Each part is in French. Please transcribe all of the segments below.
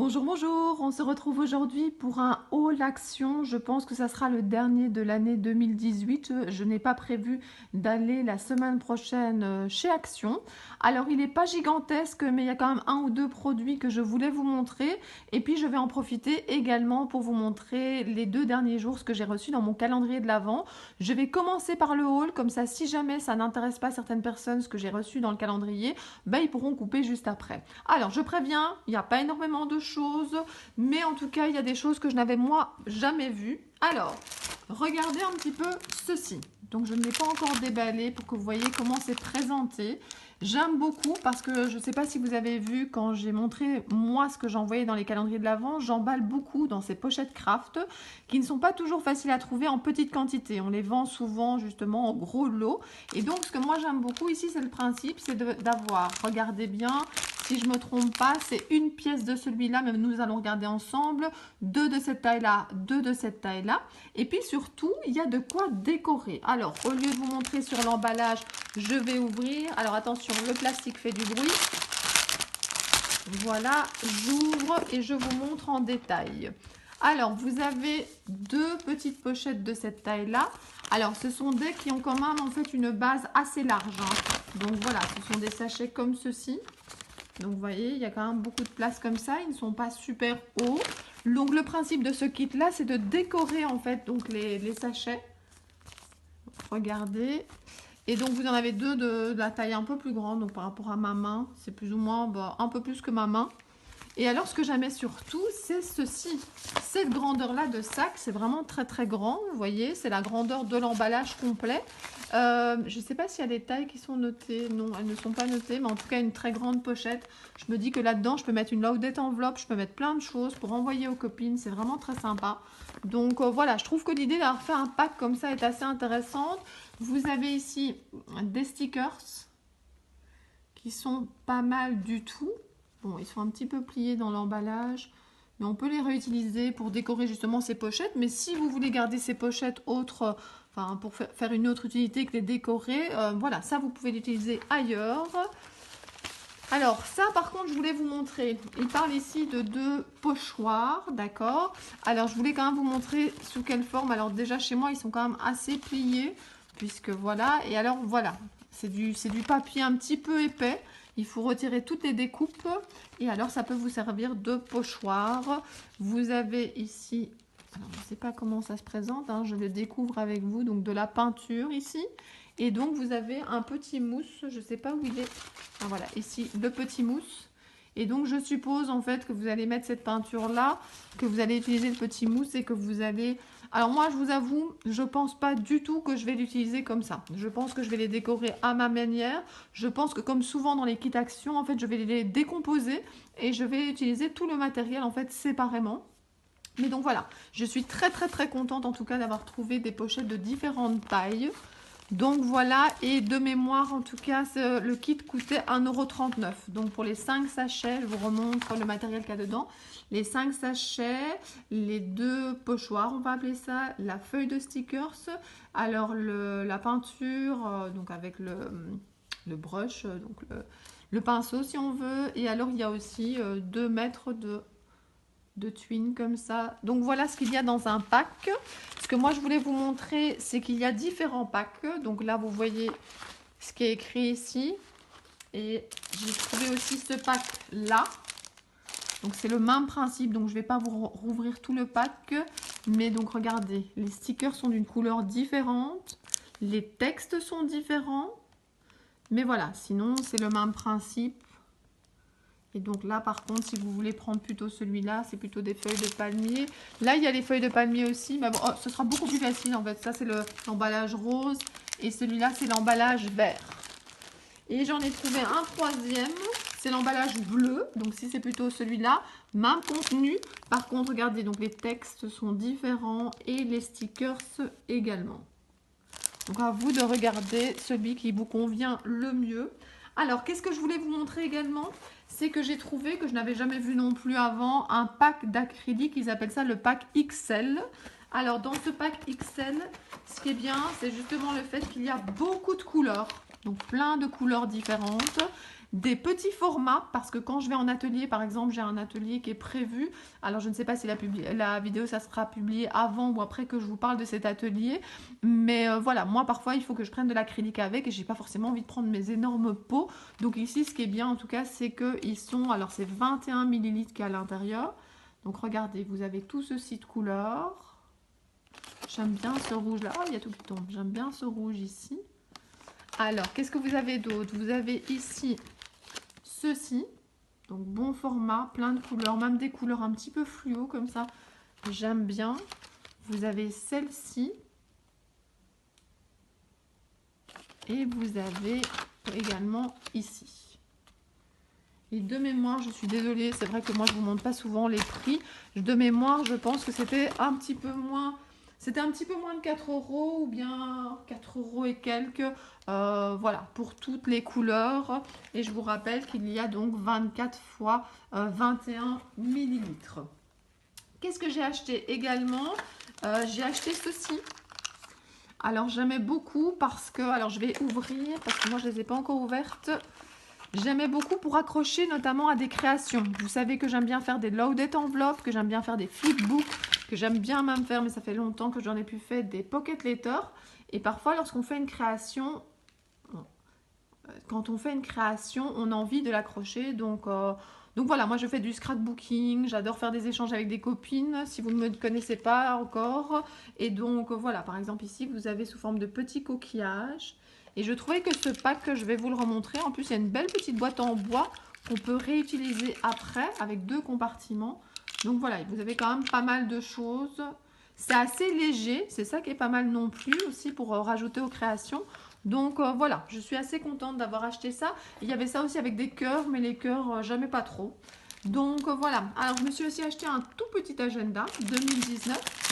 Bonjour, bonjour, on se retrouve aujourd'hui pour un haul action. Je pense que ça sera le dernier de l'année 2018. Je n'ai pas prévu d'aller la semaine prochaine chez Action. Alors il n'est pas gigantesque, mais il y a quand même un ou deux produits que je voulais vous montrer. Et puis je vais en profiter également pour vous montrer les 2 derniers jours, ce que j'ai reçu dans mon calendrier de l'Avent. Je vais commencer par le haul, comme ça si jamais ça n'intéresse pas certaines personnes ce que j'ai reçu dans le calendrier, ben, ils pourront couper juste après. Alors je préviens, il n'y a pas énormément de choses, mais en tout cas il y a des choses que je n'avais moi jamais vues. Alors regardez un petit peu ceci. Donc je ne l'ai pas encore déballé pour que vous voyez comment c'est présenté. J'aime beaucoup parce que je ne sais pas si vous avez vu quand j'ai montré moi ce que j'envoyais dans les calendriers de l'Avent, j'emballe beaucoup dans ces pochettes craft qui ne sont pas toujours faciles à trouver en petite quantité. On les vend souvent justement en gros lot. Et donc ce que moi j'aime beaucoup ici, c'est le principe, c'est d'avoir, regardez bien, si je ne me trompe pas, c'est une pièce de celui-là, mais nous allons regarder ensemble, 2 de cette taille-là, 2 de cette taille-là. Et puis surtout, il y a de quoi décorer. Alors, au lieu de vous montrer sur l'emballage, je vais ouvrir. Alors attention, le plastique fait du bruit. Voilà, j'ouvre et je vous montre en détail. Alors, vous avez 2 petites pochettes de cette taille-là. Alors, ce sont des qui ont quand même en fait une base assez large. Donc voilà, ce sont des sachets comme ceci. Donc vous voyez, il y a quand même beaucoup de place comme ça, ils ne sont pas super hauts. Donc le principe de ce kit là, c'est de décorer en fait donc les sachets. Regardez. Et donc vous en avez 2 de la taille un peu plus grande, donc par rapport à ma main, c'est plus ou moins un peu plus que ma main. Et alors ce que j'aimais surtout, c'est ceci. Cette grandeur là de sac, c'est vraiment très très grand, vous voyez, c'est la grandeur de l'emballage complet. Je ne sais pas s'il y a des tailles qui sont notées, non elles ne sont pas notées, mais en tout cas une très grande pochette. Je me dis que là-dedans je peux mettre une loaded enveloppe, je peux mettre plein de choses pour envoyer aux copines, c'est vraiment très sympa. Donc voilà, je trouve que l'idée d'avoir fait un pack comme ça est assez intéressante. Vous avez ici des stickers qui sont pas mal du tout. Bon, ils sont un petit peu pliés dans l'emballage, mais on peut les réutiliser pour décorer justement ces pochettes. Mais si vous voulez garder ces pochettes autres, enfin pour faire une autre utilité que les décorer, voilà, ça vous pouvez l'utiliser ailleurs. Alors ça par contre je voulais vous montrer, il parle ici de 2 pochoirs, d'accord. Alors je voulais quand même vous montrer sous quelle forme. Alors déjà chez moi ils sont quand même assez pliés, puisque voilà, et alors voilà, c'est du papier un petit peu épais. Il faut retirer toutes les découpes et alors ça peut vous servir de pochoir. Vous avez ici, alors je ne sais pas comment ça se présente, je le découvre avec vous, donc de la peinture ici. Et donc vous avez un petit mousse, je ne sais pas où il est. Ah, voilà, ici le petit mousse. Et donc je suppose en fait que vous allez mettre cette peinture là, que vous allez utiliser le petit mousse et que vous allez... Alors moi je vous avoue, je pense pas du tout que je vais l'utiliser comme ça. Je pense que je vais les décorer à ma manière. Je pense que comme souvent dans les kits action, en fait je vais les décomposer et je vais utiliser tout le matériel en fait séparément. Mais donc voilà, je suis très contente en tout cas d'avoir trouvé des pochettes de différentes tailles. Donc voilà, et de mémoire en tout cas, le kit coûtait 1,39 €. Donc pour les 5 sachets, je vous remontre le matériel qu'il y a dedans. Les 5 sachets, les 2 pochoirs, on va appeler ça, la feuille de stickers, alors la peinture, donc avec le brush, donc le pinceau si on veut. Et alors il y a aussi 2 mètres de twine comme ça. Donc voilà ce qu'il y a dans un pack. Ce que moi je voulais vous montrer, c'est qu'il y a différents packs. Donc là vous voyez ce qui est écrit ici. Et j'ai trouvé aussi ce pack là. Donc c'est le même principe, donc je ne vais pas vous rouvrir tout le pack. Mais donc regardez, les stickers sont d'une couleur différente. Les textes sont différents. Mais voilà, sinon c'est le même principe. Et donc là par contre si vous voulez prendre plutôt celui-là, c'est plutôt des feuilles de palmier. Là il y a les feuilles de palmier aussi, mais bon, ce sera beaucoup plus facile en fait. Ça c'est l'emballage rose et celui-là c'est l'emballage vert. Et j'en ai trouvé un troisième, c'est l'emballage bleu. Donc si c'est plutôt celui-là, même contenu. Par contre regardez, donc les textes sont différents et les stickers également. Donc à vous de regarder celui qui vous convient le mieux. Alors qu'est-ce que je voulais vous montrer également? C'est que j'ai trouvé, que je n'avais jamais vu non plus avant, un pack d'acrylique, ils appellent ça le pack XL. Alors dans ce pack XL, ce qui est bien, c'est justement le fait qu'il y a beaucoup de couleurs. Donc plein de couleurs différentes. Des petits formats, parce que quand je vais en atelier, par exemple, j'ai un atelier qui est prévu. Alors, je ne sais pas si la vidéo, ça sera publié avant ou après que je vous parle de cet atelier. Mais voilà, moi, parfois, il faut que je prenne de l'acrylique avec et j'ai pas forcément envie de prendre mes énormes pots. Donc ici, ce qui est bien, en tout cas, c'est qu'ils sont... Alors, c'est 21 ml qu'il y a à l'intérieur. Donc, regardez, vous avez tout ceci de couleurs. J'aime bien ce rouge-là. Oh, il y a tout qui tombe. J'aime bien ce rouge ici. Alors, qu'est-ce que vous avez d'autre? Vous avez ici... ceci, donc bon format, plein de couleurs, même des couleurs un petit peu fluo comme ça, j'aime bien. Vous avez celle-ci et vous avez également ici. Et de mémoire, je suis désolée, c'est vrai que moi je vous montre pas souvent les prix. De mémoire, je pense que c'était un petit peu moins... C'était un petit peu moins de 4 € ou bien 4 € et quelques, voilà, pour toutes les couleurs. Et je vous rappelle qu'il y a donc 24 fois 21 millilitres. Qu'est-ce que j'ai acheté également? J'ai acheté ceci. Alors j'aimais beaucoup parce que, alors je vais ouvrir parce que moi je ne les ai pas encore ouvertes. J'aimais beaucoup pour accrocher notamment à des créations. Vous savez que j'aime bien faire des loaded enveloppes, que j'aime bien faire des flipbooks, que j'aime bien même faire, mais ça fait longtemps que j'en ai plus fait, des pocket letters. Et parfois, lorsqu'on fait une création, quand on fait une création, on a envie de l'accrocher. Donc voilà, moi je fais du scrapbooking, j'adore faire des échanges avec des copines, si vous ne me connaissez pas encore. Et donc voilà, par exemple ici, vous avez sous forme de petits coquillages. Et je trouvais que ce pack, je vais vous le remontrer. En plus, il y a une belle petite boîte en bois qu'on peut réutiliser après avec 2 compartiments. Donc voilà, vous avez quand même pas mal de choses. C'est assez léger, c'est ça qui est pas mal non plus aussi pour rajouter aux créations. Donc voilà, je suis assez contente d'avoir acheté ça. Il y avait ça aussi avec des cœurs, mais les cœurs, jamais pas trop. Donc voilà, alors je me suis aussi acheté un tout petit agenda 2019.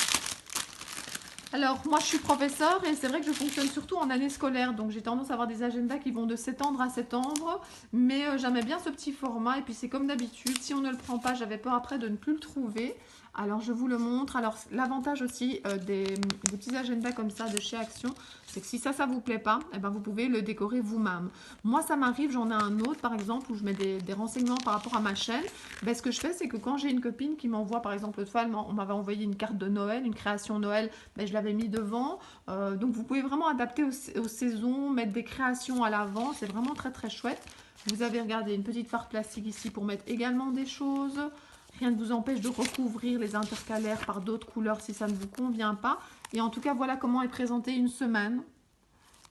Alors, moi, je suis professeure et c'est vrai que je fonctionne surtout en année scolaire. Donc, j'ai tendance à avoir des agendas qui vont de septembre à septembre. Mais j'aimais bien ce petit format. Et puis, c'est comme d'habitude. Si on ne le prend pas, j'avais peur après de ne plus le trouver. Alors, je vous le montre. Alors, l'avantage aussi des petits agendas comme ça de chez Action, c'est que si ça vous plaît pas, eh ben, vous pouvez le décorer vous-même. Moi, ça m'arrive, j'en ai un autre, par exemple, où je mets des renseignements par rapport à ma chaîne. Ben, ce que je fais, c'est que quand j'ai une copine qui m'envoie, par exemple, l'autre fois, on m'avait envoyé une carte de Noël, une création Noël, ben, je l'avais mis devant. Donc, vous pouvez vraiment adapter aux saisons, mettre des créations à l'avant. C'est vraiment très, très chouette. Vous avez, regardé, une petite farde plastique ici pour mettre également des choses. Rien ne vous empêche de recouvrir les intercalaires par d'autres couleurs si ça ne vous convient pas. Et en tout cas, voilà comment est présentée une semaine.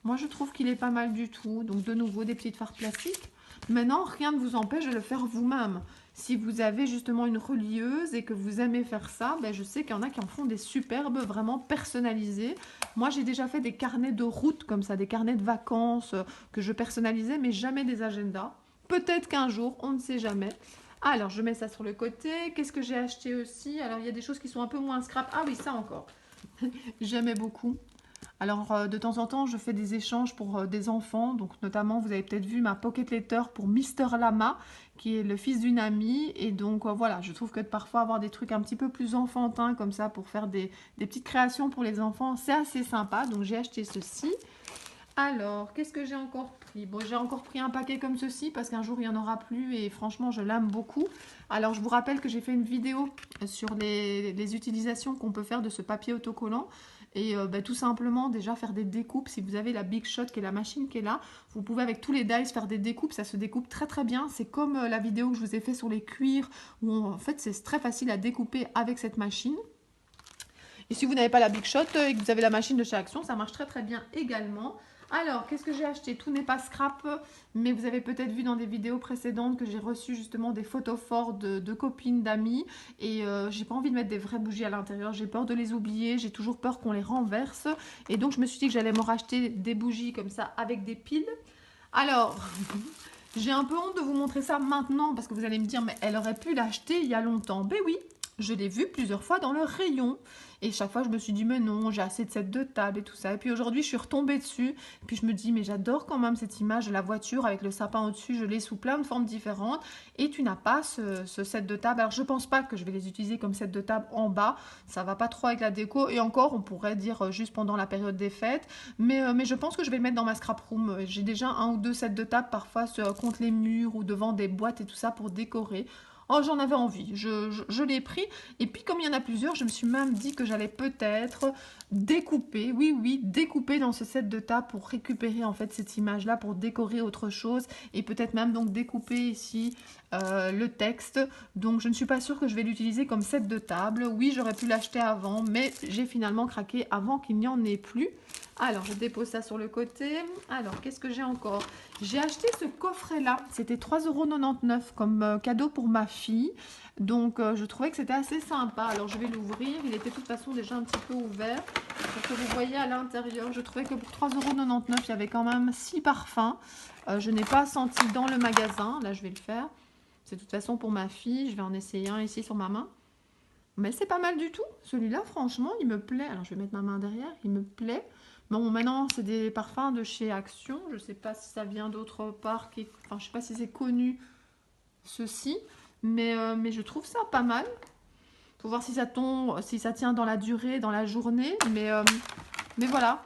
Moi, je trouve qu'il est pas mal du tout. Donc, de nouveau, des petites fardes plastiques. Maintenant, rien ne vous empêche de le faire vous-même. Si vous avez justement une relieuse et que vous aimez faire ça, ben, je sais qu'il y en a qui en font des superbes, vraiment personnalisés. Moi, j'ai déjà fait des carnets de route comme ça, des carnets de vacances que je personnalisais, mais jamais des agendas. Peut-être qu'un jour, on ne sait jamais. Alors, je mets ça sur le côté. Qu'est-ce que j'ai acheté aussi? Alors, il y a des choses qui sont un peu moins scrap. Ah oui, ça encore. J'aimais beaucoup. Alors, de temps en temps, je fais des échanges pour des enfants. Donc, notamment, vous avez peut-être vu ma pocket letter pour Mister Lama, qui est le fils d'une amie. Et donc, voilà, je trouve que parfois, avoir des trucs un petit peu plus enfantins comme ça pour faire des petites créations pour les enfants, c'est assez sympa. Donc, j'ai acheté ceci. Alors, qu'est-ce que j'ai encore pris? Bon, j'ai encore pris un paquet comme ceci parce qu'un jour, il n'y en aura plus et franchement, je l'aime beaucoup. Alors, je vous rappelle que j'ai fait une vidéo sur les utilisations qu'on peut faire de ce papier autocollant. Et tout simplement, déjà, faire des découpes. Si vous avez la Big Shot, qui est la machine qui est là, vous pouvez avec tous les dies faire des découpes. Ça se découpe très très bien. C'est comme la vidéo que je vous ai fait sur les cuirs, où en fait, c'est très facile à découper avec cette machine. Et si vous n'avez pas la Big Shot et que vous avez la machine de chez Action, ça marche très très bien également. Alors, qu'est-ce que j'ai acheté? Tout n'est pas scrap, mais vous avez peut-être vu dans des vidéos précédentes que j'ai reçu justement des photos fortes de copines, d'amis. Et j'ai pas envie de mettre des vraies bougies à l'intérieur. J'ai peur de les oublier. J'ai toujours peur qu'on les renverse. Et donc, je me suis dit que j'allais me racheter des bougies comme ça avec des piles. Alors, j'ai un peu honte de vous montrer ça maintenant parce que vous allez me dire, mais elle aurait pu l'acheter il y a longtemps. Ben oui, je l'ai vu plusieurs fois dans le rayon. Et chaque fois, je me suis dit, mais non, j'ai assez de sets de table et tout ça. Et puis aujourd'hui, je suis retombée dessus. Et puis je me dis, mais j'adore quand même cette image de la voiture avec le sapin au-dessus. Je l'ai sous plein de formes différentes. Et tu n'as pas ce set de table. Alors, je pense pas que je vais les utiliser comme set de table en bas. Ça va pas trop avec la déco. Et encore, on pourrait dire juste pendant la période des fêtes. Mais je pense que je vais le mettre dans ma scrap room. J'ai déjà un ou deux sets de table parfois contre les murs ou devant des boîtes et tout ça pour décorer. Oh, j'en avais envie, je l'ai pris. Et puis, comme il y en a plusieurs, je me suis même dit que j'allais peut-être découper, oui, découper dans ce set de table pour récupérer en fait cette image-là, pour décorer autre chose. Et peut-être même donc découper ici le texte. Donc, je ne suis pas sûre que je vais l'utiliser comme set de table. Oui, j'aurais pu l'acheter avant, mais j'ai finalement craqué avant qu'il n'y en ait plus. Alors, je dépose ça sur le côté. Alors, qu'est-ce que j'ai encore? J'ai acheté ce coffret-là. C'était 3,99 € comme cadeau pour ma fille. Donc, je trouvais que c'était assez sympa. Alors, je vais l'ouvrir. Il était de toute façon déjà un petit peu ouvert. Pour que vous voyez à l'intérieur, je trouvais que pour 3,99 €, il y avait quand même 6 parfums. Je n'ai pas senti dans le magasin. Là, je vais le faire. C'est de toute façon pour ma fille. Je vais en essayer un ici sur ma main. Mais c'est pas mal du tout. Celui-là, franchement, il me plaît. Alors, je vais mettre ma main derrière. Il me plaît. Bon, maintenant, c'est des parfums de chez Action. Je ne sais pas si ça vient d'autre part. Enfin, je ne sais pas si c'est connu, ceci. Mais je trouve ça pas mal. Faut voir si ça tombe, si ça tient dans la durée, dans la journée. Mais voilà,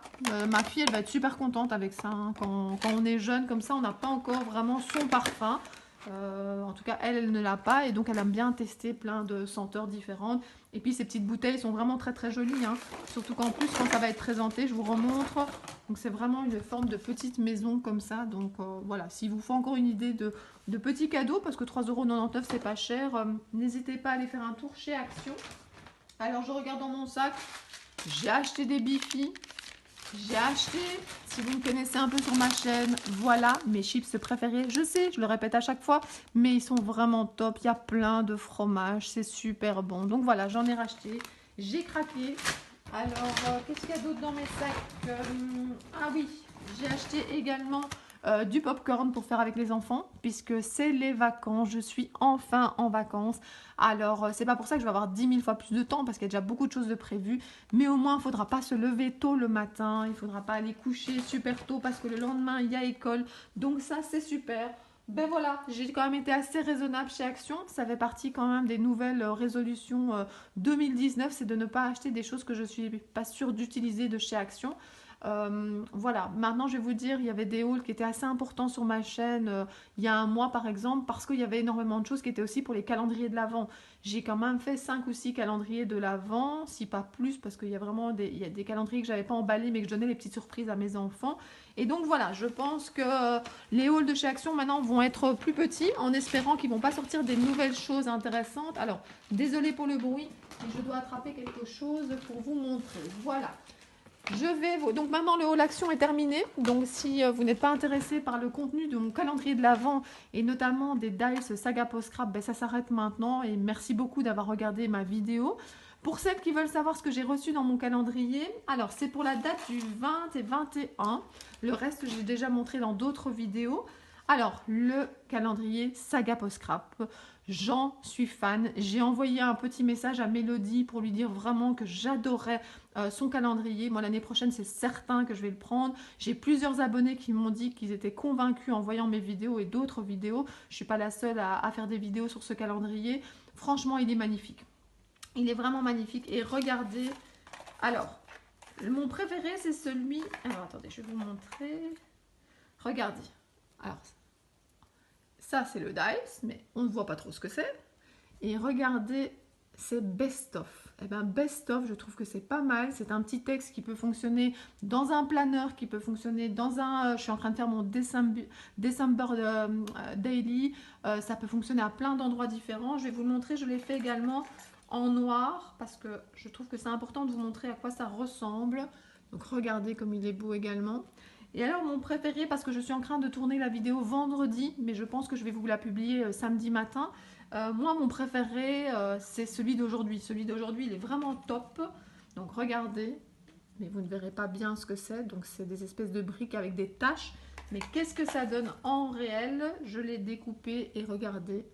ma fille, elle va être super contente avec ça. Hein. Quand on est jeune comme ça, on n'a pas encore vraiment son parfum. En tout cas, elle ne l'a pas et donc elle aime bien tester plein de senteurs différentes. Et puis ces petites bouteilles sont vraiment très très jolies. Hein. Surtout qu'en plus, quand ça va être présenté, je vous remontre. Donc c'est vraiment une forme de petite maison comme ça. Donc voilà, s'il vous faut encore une idée de petits cadeaux, parce que 3,99 € c'est pas cher, n'hésitez pas à aller faire un tour chez Action. Alors je regarde dans mon sac, j'ai acheté des Bifi. J'ai acheté, si vous me connaissez un peu sur ma chaîne, voilà mes chips préférés. Je sais, je le répète à chaque fois, mais ils sont vraiment top. Il y a plein de fromages, c'est super bon. Donc voilà, j'en ai racheté, j'ai craqué. Alors, qu'est-ce qu'il y a d'autre dans mes sacs? Ah oui, j'ai acheté également du popcorn pour faire avec les enfants, puisque c'est les vacances, je suis enfin en vacances. Alors, c'est pas pour ça que je vais avoir 10 000 fois plus de temps, parce qu'il y a déjà beaucoup de choses de prévues, mais au moins, il ne faudra pas se lever tôt le matin, il ne faudra pas aller coucher super tôt, parce que le lendemain, il y a école. Donc ça, c'est super. Ben voilà, j'ai quand même été assez raisonnable chez Action. Ça fait partie quand même des nouvelles résolutions 2019, c'est de ne pas acheter des choses que je ne suis pas sûre d'utiliser de chez Action. Voilà, maintenant je vais vous dire, il y avait des hauls qui étaient assez importants sur ma chaîne il y a un mois par exemple, parce qu'il y avait énormément de choses qui étaient aussi pour les calendriers de l'Avent. J'ai quand même fait 5 ou 6 calendriers de l'Avent, si pas plus, parce qu'il y a vraiment des calendriers que j'avais pas emballés, mais que je donnais les petites surprises à mes enfants. Et donc voilà, je pense que les hauls de chez Action maintenant vont être plus petits, en espérant qu'ils vont pas sortir des nouvelles choses intéressantes. Alors, désolée pour le bruit, mais je dois attraper quelque chose pour vous montrer. Voilà. Donc maintenant le haul action est terminé. Donc si vous n'êtes pas intéressé par le contenu de mon calendrier de l'Avent et notamment des Dies Saga Post Scrap, ben ça s'arrête maintenant. Et merci beaucoup d'avoir regardé ma vidéo. Pour celles qui veulent savoir ce que j'ai reçu dans mon calendrier, alors c'est pour la date du 20 et 21. Le reste, j'ai déjà montré dans d'autres vidéos. Alors, le calendrier Saga Post Scrap, j'en suis fan. J'ai envoyé un petit message à Mélodie pour lui dire vraiment que j'adorais son calendrier. Moi, l'année prochaine, c'est certain que je vais le prendre. J'ai plusieurs abonnés qui m'ont dit qu'ils étaient convaincus en voyant mes vidéos et d'autres vidéos. Je ne suis pas la seule à faire des vidéos sur ce calendrier. Franchement, il est magnifique. Il est vraiment magnifique. Et regardez, alors, mon préféré, c'est celui... Alors, attendez, je vais vous montrer. Regardez. Alors, ça, c'est le Dice, mais on ne voit pas trop ce que c'est. Et regardez, c'est Best Of. Eh bien, Best Of, je trouve que c'est pas mal. C'est un petit texte qui peut fonctionner dans un planner, qui peut fonctionner dans un... je suis en train de faire mon December Daily. Ça peut fonctionner à plein d'endroits différents. Je vais vous le montrer. Je l'ai fait également en noir, parce que je trouve que c'est important de vous montrer à quoi ça ressemble. Donc, regardez comme il est beau également. Et alors mon préféré, parce que je suis en train de tourner la vidéo vendredi, mais je pense que je vais vous la publier samedi matin. Moi mon préféré c'est celui d'aujourd'hui. Celui d'aujourd'hui il est vraiment top. Donc regardez, mais vous ne verrez pas bien ce que c'est. Donc c'est des espèces de briques avec des taches. Mais qu'est-ce que ça donne en réel? Je l'ai découpé et regardez.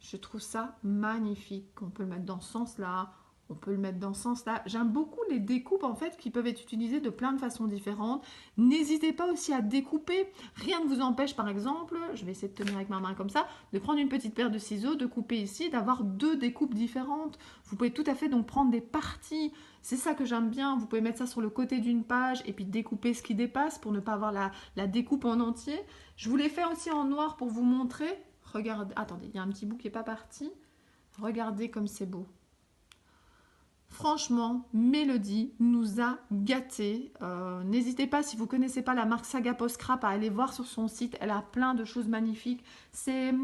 Je trouve ça magnifique. On peut le mettre dans ce sens-là, on peut le mettre dans ce sens-là. J'aime beaucoup les découpes en fait qui peuvent être utilisées de plein de façons différentes. N'hésitez pas aussi à découper. Rien ne vous empêche par exemple, je vais essayer de tenir avec ma main comme ça, de prendre une petite paire de ciseaux, de couper ici, d'avoir 2 découpes différentes. Vous pouvez tout à fait donc prendre des parties. C'est ça que j'aime bien. Vous pouvez mettre ça sur le côté d'une page et puis découper ce qui dépasse pour ne pas avoir la découpe en entier. Je vous l'ai fait aussi en noir pour vous montrer. Regardez, attendez, il y a un petit bout qui n'est pas parti. Regardez comme c'est beau. Franchement, Mélodie nous a gâtés. N'hésitez pas, si vous ne connaissez pas la marque Saga Post Scrap, à aller voir sur son site. Elle a plein de choses magnifiques. C'est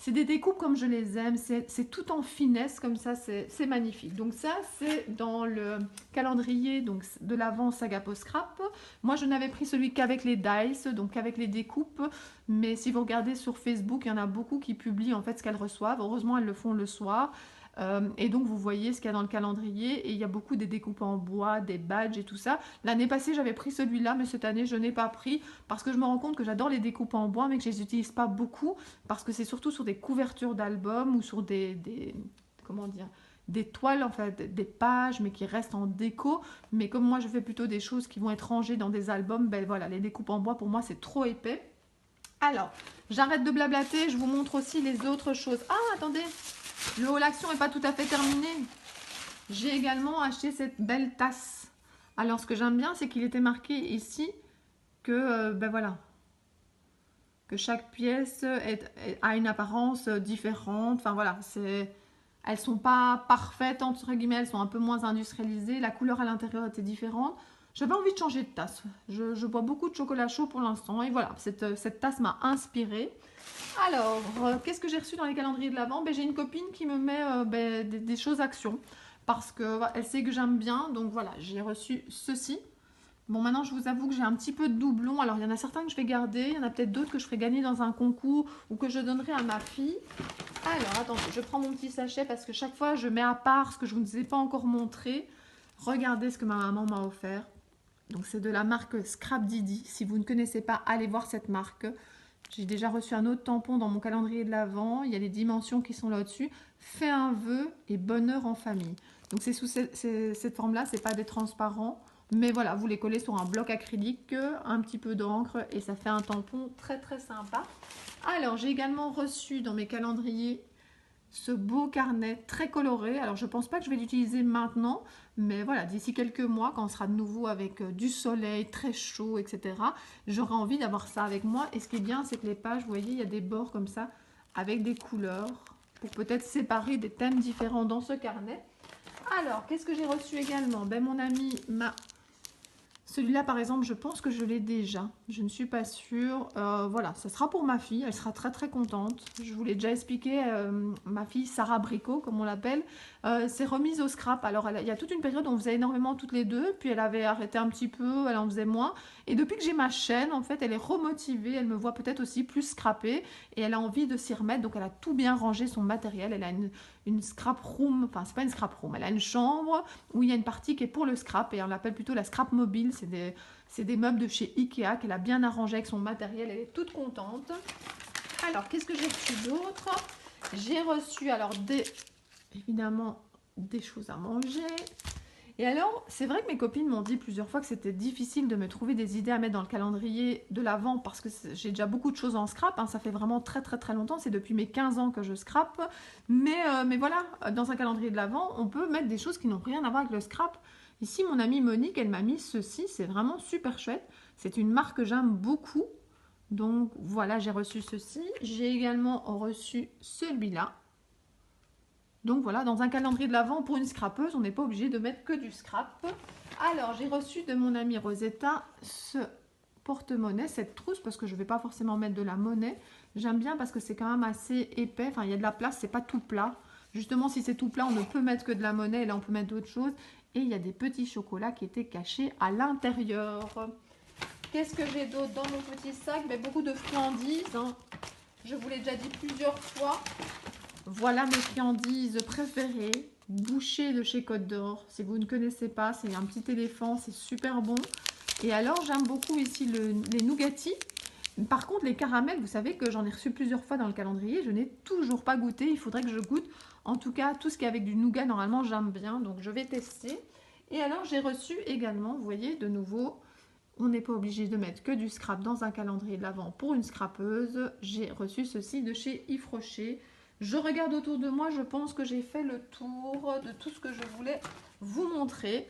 des découpes comme je les aime. C'est tout en finesse comme ça. C'est magnifique. Donc ça, c'est dans le calendrier donc, de l'Avent Saga Post Scrap. Moi, je n'avais pris celui qu'avec les dice, donc avec les découpes. Mais si vous regardez sur Facebook, il y en a beaucoup qui publient en fait ce qu'elles reçoivent. Heureusement, elles le font le soir. Et donc vous voyez ce qu'il y a dans le calendrier et il y a beaucoup des découpes en bois, des badges et tout ça. L'année passée j'avais pris celui-là mais cette année je n'ai pas pris parce que je me rends compte que j'adore les découpes en bois mais que je ne les utilise pas beaucoup parce que c'est surtout sur des couvertures d'albums ou sur comment dire, des toiles en fait, des pages mais qui restent en déco. Mais comme moi je fais plutôt des choses qui vont être rangées dans des albums, ben voilà, les découpes en bois pour moi c'est trop épais. Alors j'arrête de blablater, je vous montre aussi les autres choses. Ah attendez, le haul action n'est pas tout à fait terminé. J'ai également acheté cette belle tasse. Alors, ce que j'aime bien, c'est qu'il était marqué ici que, ben voilà, que chaque pièce a une apparence différente. Enfin, voilà, elles sont pas parfaites, entre guillemets, elles sont un peu moins industrialisées. La couleur à l'intérieur était différente. J'avais envie de changer de tasse. Je bois beaucoup de chocolat chaud pour l'instant. Et voilà, cette tasse m'a inspirée. Alors, qu'est-ce que j'ai reçu dans les calendriers de l'Avent? J'ai une copine qui me met des choses action parce qu'elle sait que j'aime bien. Donc voilà, j'ai reçu ceci. Bon, maintenant, je vous avoue que j'ai un petit peu de doublons. Alors, il y en a certains que je vais garder. Il y en a peut-être d'autres que je ferai gagner dans un concours ou que je donnerai à ma fille. Alors, attendez, je prends mon petit sachet parce que chaque fois, je mets à part ce que je ne vous ai pas encore montré. Regardez ce que ma maman m'a offert. Donc, c'est de la marque Scrap Didi. Si vous ne connaissez pas, allez voir cette marque. J'ai déjà reçu un autre tampon dans mon calendrier de l'Avent. Il y a les dimensions qui sont là-dessus. Fais un vœu et bonheur en famille. Donc c'est sous cette forme-là, c'est pas des transparents. Mais voilà, vous les collez sur un bloc acrylique, un petit peu d'encre et ça fait un tampon très très sympa. Alors j'ai également reçu dans mes calendriers ce beau carnet très coloré. Alors je pense pas que je vais l'utiliser maintenant, mais voilà, d'ici quelques mois, quand on sera de nouveau avec du soleil, très chaud, etc., j'aurai envie d'avoir ça avec moi. Et ce qui est bien, c'est que les pages, vous voyez, il y a des bords comme ça, avec des couleurs, pour peut-être séparer des thèmes différents dans ce carnet. Alors, qu'est-ce que j'ai reçu également? Mon ami m'a... Celui-là, par exemple, je pense que je l'ai déjà. Je ne suis pas sûre. Voilà, ça sera pour ma fille. Elle sera très, très contente. Je vous l'ai déjà expliqué. Ma fille, Sarah Bricot, comme on l'appelle, s'est remise au scrap. Alors, il y a toute une période où on faisait énormément toutes les deux. Puis, elle avait arrêté un petit peu. Elle en faisait moins. Et depuis que j'ai ma chaîne, en fait, elle est remotivée. Elle me voit peut-être aussi plus scrapée. Et elle a envie de s'y remettre. Donc, elle a tout bien rangé son matériel. Elle a une scrap room. Enfin, c'est pas une scrap room. Elle a une chambre où il y a une partie qui est pour le scrap. Et on l'appelle plutôt la scrap mobile. C'est des meubles de chez Ikea qu'elle a bien arrangé avec son matériel. Elle est toute contente. Alors, qu'est-ce que j'ai reçu d'autre? J'ai reçu alors évidemment des choses à manger. Et alors, c'est vrai que mes copines m'ont dit plusieurs fois que c'était difficile de me trouver des idées à mettre dans le calendrier de l'Avent parce que j'ai déjà beaucoup de choses en scrap. Ça fait vraiment très très très longtemps. C'est depuis mes 15 ans que je scrape. Mais voilà, dans un calendrier de l'Avent, on peut mettre des choses qui n'ont rien à voir avec le scrap. Ici, mon amie Monique, elle m'a mis ceci. C'est vraiment super chouette. C'est une marque que j'aime beaucoup. Donc voilà, j'ai reçu ceci. J'ai également reçu celui-là. Donc voilà, dans un calendrier de l'Avent, pour une scrapeuse, on n'est pas obligé de mettre que du scrap. Alors, j'ai reçu de mon amie Rosetta ce porte-monnaie, cette trousse, parce que je ne vais pas forcément mettre de la monnaie. J'aime bien parce que c'est quand même assez épais. Enfin, il y a de la place, c'est pas tout plat. Justement, si c'est tout plat, on ne peut mettre que de la monnaie. Et là, on peut mettre d'autres choses. Et il y a des petits chocolats qui étaient cachés à l'intérieur. Qu'est-ce que j'ai d'autre dans mon petit sac? Beaucoup de friandises. Je vous l'ai déjà dit plusieurs fois. Voilà mes friandises préférées. Bouchées de chez Côte d'Or. Si vous ne connaissez pas, c'est un petit éléphant. C'est super bon. Et alors, j'aime beaucoup ici les nougatis. Par contre, les caramels, vous savez que j'en ai reçu plusieurs fois dans le calendrier. Je n'ai toujours pas goûté. Il faudrait que je goûte. En tout cas, tout ce qui est avec du nougat, normalement, j'aime bien. Donc, je vais tester. Et alors, j'ai reçu également, vous voyez, de nouveau, on n'est pas obligé de mettre que du scrap dans un calendrier de l'Avent pour une scrapeuse. J'ai reçu ceci de chez Yves Rocher. Je regarde autour de moi. Je pense que j'ai fait le tour de tout ce que je voulais vous montrer.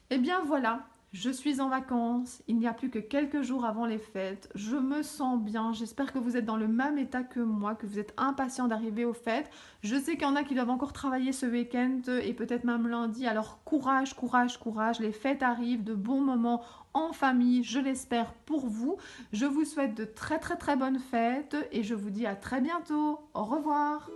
Eh bien, voilà. Je suis en vacances, il n'y a plus que quelques jours avant les fêtes, je me sens bien, j'espère que vous êtes dans le même état que moi, que vous êtes impatient d'arriver aux fêtes. Je sais qu'il y en a qui doivent encore travailler ce week-end et peut-être même lundi, alors courage, courage, courage, les fêtes arrivent, de bons moments en famille, je l'espère pour vous. Je vous souhaite de très très très bonnes fêtes et je vous dis à très bientôt. Au revoir.